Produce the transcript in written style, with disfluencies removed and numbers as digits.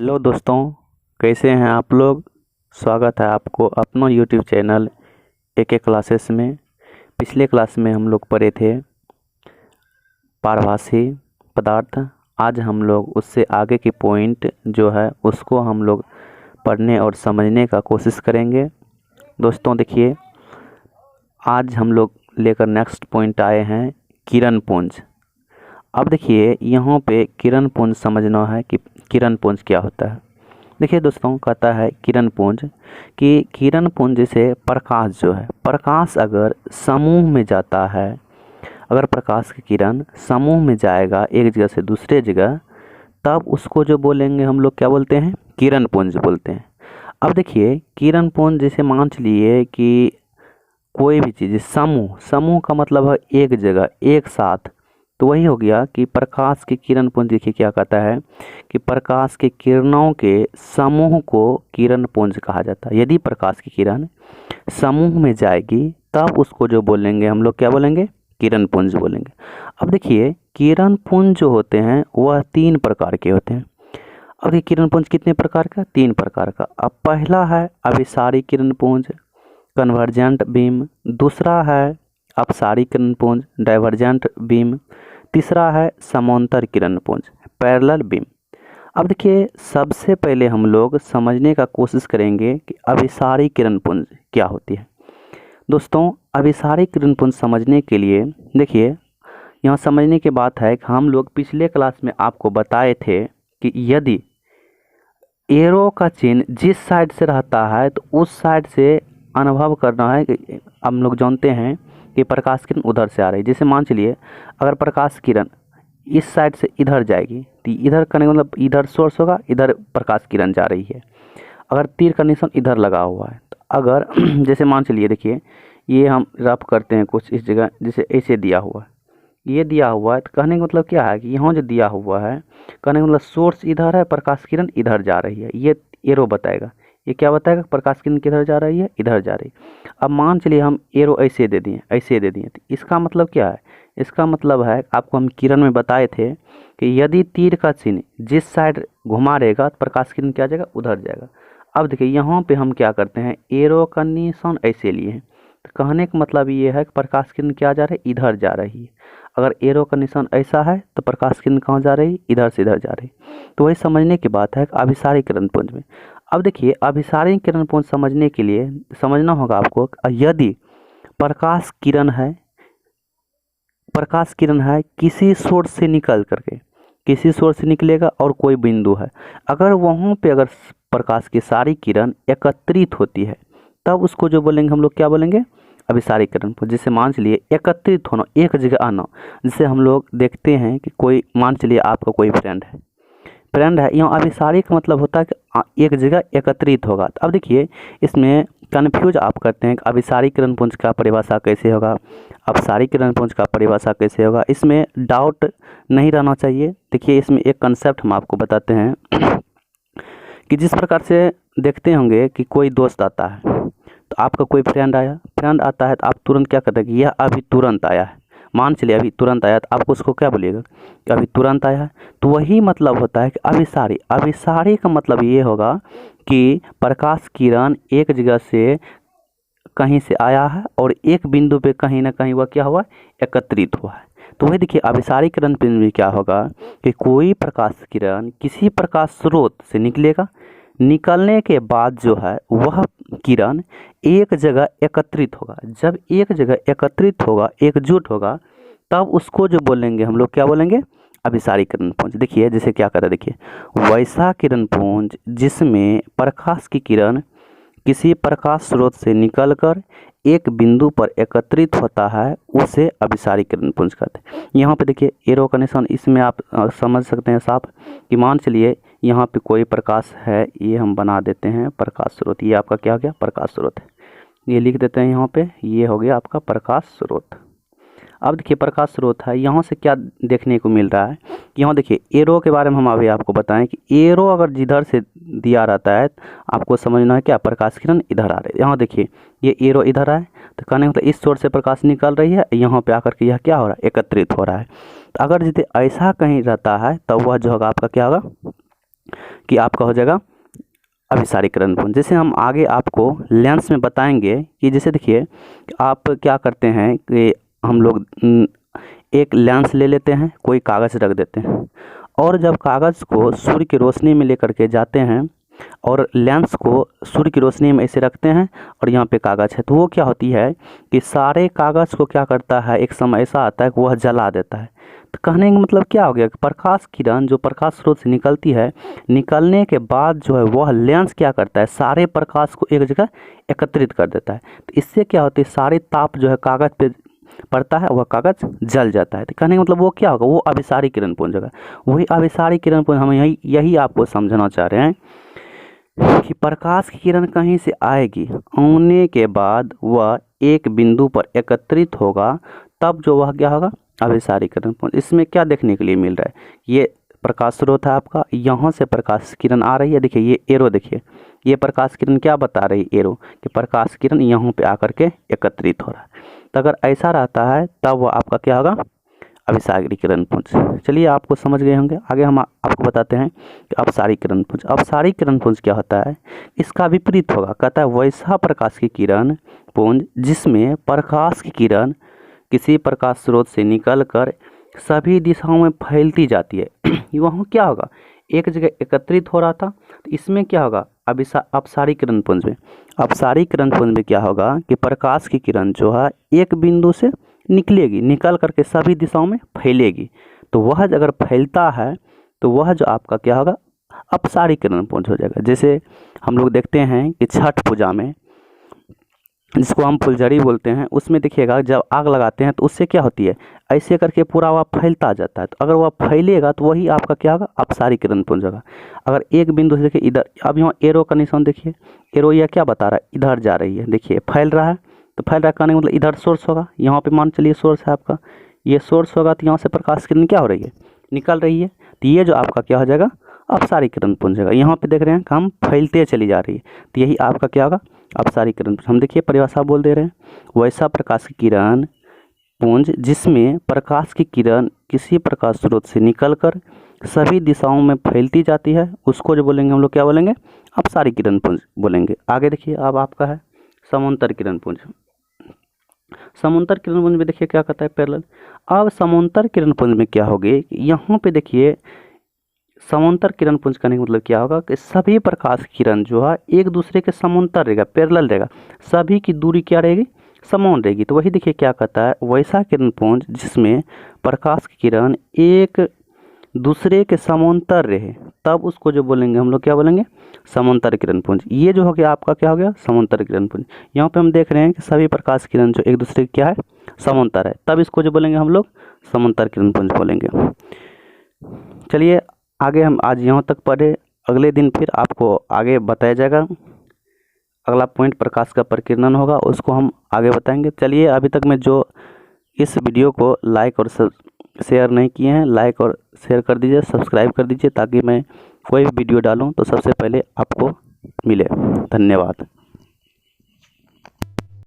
Hello दोस्तों, कैसे हैं आप लोग। स्वागत है आपको अपना यूट्यूब चैनल एक क्लासेस में। पिछले क्लास में हम लोग पढ़े थे पारभासी पदार्थ। आज हम लोग उससे आगे की पॉइंट जो है उसको हम लोग पढ़ने और समझने का कोशिश करेंगे। दोस्तों देखिए, आज हम लोग लेकर नेक्स्ट पॉइंट आए हैं किरण पुंज। अब देखिए यहाँ पे किरण पुंज समझना है कि किरण पुंज क्या होता है। देखिए दोस्तों, कहता है किरण पुंज कि किरण पुंज से प्रकाश जो है, प्रकाश अगर समूह में जाता है, अगर प्रकाश की किरण समूह में जाएगा एक जगह से दूसरे जगह, तब उसको जो बोलेंगे हम लोग क्या बोलते हैं, किरण पुंज बोलते हैं। अब देखिए किरण पुंज जैसे मान चलिए कि कोई भी चीज़ समूह, समूह का मतलब है एक जगह एक साथ, तो वही हो गया कि प्रकाश की किरण पुंज। देखिए क्या कहता है कि प्रकाश के किरणों के समूह को किरण पुंज कहा जाता है। यदि प्रकाश की किरण समूह में जाएगी तब उसको जो बोलेंगे हम लोग क्या बोलेंगे, किरण पुंज बोलेंगे। अब देखिए किरण पुंज जो होते हैं वह 3 प्रकार के होते हैं। अब ये किरण पुंज कितने प्रकार का, 3 प्रकार का। अब पहला है अभिसारी किरण पुंज, कन्वर्जेंट बीम। दूसरा है अपसारी किरण पुंज, डाइवर्जेंट बीम। तीसरा है समांतर किरण पुंज, पैरेलल बीम। अब देखिए सबसे पहले हम लोग समझने का कोशिश करेंगे कि अभिसारी किरण पुंज क्या होती है। दोस्तों अभिसारी किरण पुंज समझने के लिए देखिए, यहाँ समझने की बात है कि हम लोग पिछले क्लास में आपको बताए थे कि यदि एरो का चिन्ह जिस साइड से रहता है तो उस साइड से अनुभव करना है कि हम लोग जानते हैं कि प्रकाश किरण उधर से आ रही है। जैसे मान चलिए अगर प्रकाश किरण इस साइड से इधर जाएगी तो इधर करने का मतलब इधर सोर्स होगा, इधर प्रकाश किरण जा रही है। अगर तीर का निशान इधर लगा हुआ है तो अगर जैसे मान चलिए देखिए ये हम रफ करते हैं कुछ इस जगह, जैसे ऐसे दिया हुआ है, ये दिया हुआ है, तो कहने का मतलब क्या है कि यहाँ जो दिया हुआ है, कहने का मतलब सोर्स इधर है, प्रकाश किरण इधर जा रही है। ये एरो बताएगा, ये क्या बताएगा, प्रकाश किरण किधर जा रही है, इधर जा रही है। अब मान चलिए हम एरो ऐसे दे दिए, ऐसे दे दिए, तो इसका मतलब क्या है, इसका मतलब है आपको हम किरण में बताए थे कि यदि तीर का चिन्ह जिस साइड घुमा रहेगा तो प्रकाश किरण क्या जाएगा, उधर जाएगा। अब देखिए यहाँ पे हम क्या करते हैं, एरो का निशान ऐसे लिए हैं, तो कहने का मतलब ये है कि प्रकाश किरण क्या जा रही है, इधर जा रही है। अगर एरो का निशान ऐसा है तो प्रकाश किरण कहाँ जा रही है, इधर से इधर जा रही। तो वही समझने की बात है अभिसारी किरण पुंज में। अब देखिए अभिसारी किरण पुंज समझने के लिए समझना होगा आपको, यदि प्रकाश किरण है, प्रकाश किरण है किसी सोर्स से निकल करके, किसी सोर्स से निकलेगा और कोई बिंदु है, अगर वहाँ पे अगर प्रकाश की सारी किरण एकत्रित होती है तब उसको जो बोलेंगे हम लोग क्या बोलेंगे, अभिसारी किरण पुंज। जैसे मान चलिए एकत्रित होना, एक जगह आना, जैसे हम लोग देखते हैं कि कोई, मान चलिए आपका कोई फ्रेंड है, यहाँ अभिसारी का मतलब होता है कि एक जगह एकत्रित होगा। तो अब देखिए इसमें कन्फ्यूज आप करते हैं कि अभिसारी किरण पुंज का परिभाषा कैसे होगा, अपसारी किरण पुंज का परिभाषा कैसे होगा, इसमें डाउट नहीं रहना चाहिए। देखिए इसमें एक कंसेप्ट हम आपको बताते हैं कि जिस प्रकार से देखते होंगे कि कोई दोस्त आता है, तो आपका कोई फ्रेंड आया, फ्रेंड आता है तो आप तुरंत क्या करते हैं कि यह अभी तुरंत आया है। मान चलिए अभी तुरंत आया तो आपको उसको क्या बोलिएगा कि अभी तुरंत आया है। तो वही मतलब होता है कि अभिसारी, अभिसारी का मतलब ये होगा कि प्रकाश किरण एक जगह से कहीं से आया है और एक बिंदु पे कहीं ना कहीं वह क्या हुआ, एकत्रित हुआ है। तो वही देखिए अभिसारी किरण पुंज में क्या होगा कि कोई प्रकाश किरण किसी प्रकाश स्रोत से निकलेगा, निकलने के बाद जो है वह किरण एक जगह एकत्रित होगा। जब एक जगह एकत्रित होगा, एकजुट होगा, तब उसको जो बोलेंगे हम लोग क्या बोलेंगे, अभिसारी किरण पुंज। देखिए जैसे क्या कहता है, देखिए वैसा किरण पुंज जिसमें प्रकाश की किरण किसी प्रकाश स्रोत से निकलकर एक बिंदु पर एकत्रित होता है उसे अभिसारी किरण पुंज कहते हैं। यहाँ पे देखिए एरो का निशान, इसमें आप समझ सकते हैं साफ कि मान चलिए यहाँ पे कोई प्रकाश है, ये हम बना देते हैं प्रकाश स्रोत, ये आपका क्या हो गया, प्रकाश स्रोत है, ये लिख देते हैं यहाँ पे, ये हो गया आपका प्रकाश स्रोत। अब देखिए प्रकाश स्रोत है, यहाँ से क्या देखने को मिल रहा है कि यहाँ देखिए एरो के बारे में हम अभी आपको बताएं कि एरो अगर जिधर से दिया रहता है आपको समझना है क्या, प्रकाश किरण इधर आ रही है। यहाँ देखिए ये एरो इधर आए तो कहने का मतलब इस सोर्स से प्रकाश निकल रही है, यहाँ पे आकर के यह क्या हो रहा है, एकत्रित हो रहा है। तो अगर यदि ऐसा कहीं रहता है तो वह जो होगा आपका क्या होगा, कि आपका हो जाएगा अभिसारीकरण पुंज। जैसे हम आगे आपको लेंस में बताएंगे कि जैसे देखिए आप क्या करते हैं कि हम लोग एक लेंस ले लेते हैं, कोई कागज़ रख देते हैं, और जब कागज़ को सूर्य की रोशनी में लेकर के जाते हैं और लेंस को सूर्य की रोशनी में ऐसे रखते हैं और यहाँ पे कागज़ है, तो वो क्या होती है कि सारे कागज़ को क्या करता है, एक समय ऐसा आता है कि वह जला देता है। तो कहने का मतलब क्या हो गया कि प्रकाश किरण जो प्रकाश स्रोत से निकलती है, निकलने के बाद जो है वह लेंस क्या करता है, सारे प्रकाश को एक जगह एकत्रित कर देता है। तो इससे क्या होता है, सारे ताप जो है कागज़ पे पड़ता है, वह कागज़ जल जाता है। तो कहने का मतलब वो क्या होगा, वो अभिसारी किरण पुंज होगा। वही अभिसारी किरण पुंज हम यही आपको समझाना चाह रहे हैं कि प्रकाश की किरण कहीं से आएगी, आने के बाद वह एक बिंदु पर एकत्रित होगा, तब जो वह क्या होगा, अभिसारी किरण पुंज। इसमें क्या देखने के लिए मिल रहा है, ये प्रकाश स्रोत है आपका, यहाँ से प्रकाश किरण आ रही है। देखिए ये एरो, देखिए ये प्रकाश किरण क्या बता रही है, एरो, कि प्रकाश किरण यहाँ पे आकर के एकत्रित हो रहा है। तो अगर ऐसा रहता है तब वह आपका क्या होगा, अभिसारी किरण पुंज। चलिए आपको समझ गए होंगे। आगे हम आपको बताते हैं कि अपसारी किरण पुंज। अपसारी किरण पुंज क्या होता है, इसका विपरीत होगा। कहता है वैसा प्रकाश की किरण पुंज जिसमें प्रकाश की किरण किसी प्रकाश स्रोत से निकलकर सभी दिशाओं में फैलती जाती है। वहाँ क्या होगा, एक जगह एकत्रित हो रहा था, तो इसमें क्या होगा, अपसारी किरण पुंज में। अपसारी किरण पुंज में क्या होगा कि प्रकाश की किरण जो है एक बिंदु से निकलेगी, निकल करके सभी दिशाओं में फैलेगी। तो वह अगर फैलता है तो वह जो आपका क्या होगा, अपसारी किरण पुंज हो जाएगा। जैसे हम लोग देखते हैं कि छठ पूजा में, जिसको हम फुलझड़ी बोलते हैं, उसमें देखिएगा जब आग लगाते हैं तो उससे क्या होती है, ऐसे करके पूरा वह फैलता जाता है। तो अगर वह फैलेगा तो वही आपका क्या होगा, अपसारी किरण पुंज होगा। अगर एक बिंदु से देखिए इधर, अब यहाँ एरो का निशान देखिए, एरो यह क्या बता रहा है, इधर जा रही है, देखिए फैल रहा है। तो फैल रहा है कहने का मतलब इधर सोर्स होगा, यहाँ पे मान चलिए सोर्स है आपका, ये सोर्स होगा, तो यहाँ से प्रकाश किरण क्या हो रही है, निकल रही है। तो ये जो आपका क्या हो जाएगा, अपसारी किरण पुंज होगा। यहाँ पे देख रहे हैं हम फैलते चली जा रही है, तो यही आपका क्या होगा, अपसारी किरण पुंज। हम देखिए परिभाषा बोल दे रहे हैं, वैसा प्रकाश की किरण पुंज जिसमें प्रकाश की किरण किसी प्रकाश स्रोत से निकलकर सभी दिशाओं में फैलती जाती है, उसको जो बोलेंगे हम लोग क्या बोलेंगे, अपसारी किरण पुंज बोलेंगे। आगे देखिए अब आपका है समांतर किरण पुंज। समांतर किरण पुंज में देखिए क्या कहता है, पैरेलल। अब समांतर किरण पुंज में क्या होगी, यहाँ पे देखिए समांतर किरण पुंज करने का मतलब क्या होगा कि सभी प्रकाश किरण जो है एक दूसरे के समांतर रहेगा, पैरेलल रहेगा, सभी की दूरी क्या रहेगी, समान रहेगी। तो वही देखिए क्या कहता है, वैसा किरण पुंज जिसमें प्रकाश की किरण एक दूसरे के समांतर रहे, तब उसको जो बोलेंगे हम लोग क्या बोलेंगे, समांतर किरण पुंज। ये जो हो गया आपका क्या हो गया, समांतर किरण पुंज। यहाँ पे हम देख रहे हैं कि सभी प्रकाश किरण जो एक दूसरे के क्या है, समांतर है, तब इसको जो बोलेंगे हम लोग समांतर किरण पुंज बोलेंगे। चलिए आगे हम आज यहाँ तक पढ़े, अगले दिन फिर आपको आगे बताया जाएगा। अगला पॉइंट प्रकाश का प्रकीर्णन होगा, उसको हम आगे बताएंगे। चलिए अभी तक मैं जो इस वीडियो को लाइक और शेयर नहीं किए हैं, लाइक और शेयर कर दीजिए, सब्सक्राइब कर दीजिए, ताकि मैं कोई भी वीडियो डालूं तो सबसे पहले आपको मिले। धन्यवाद।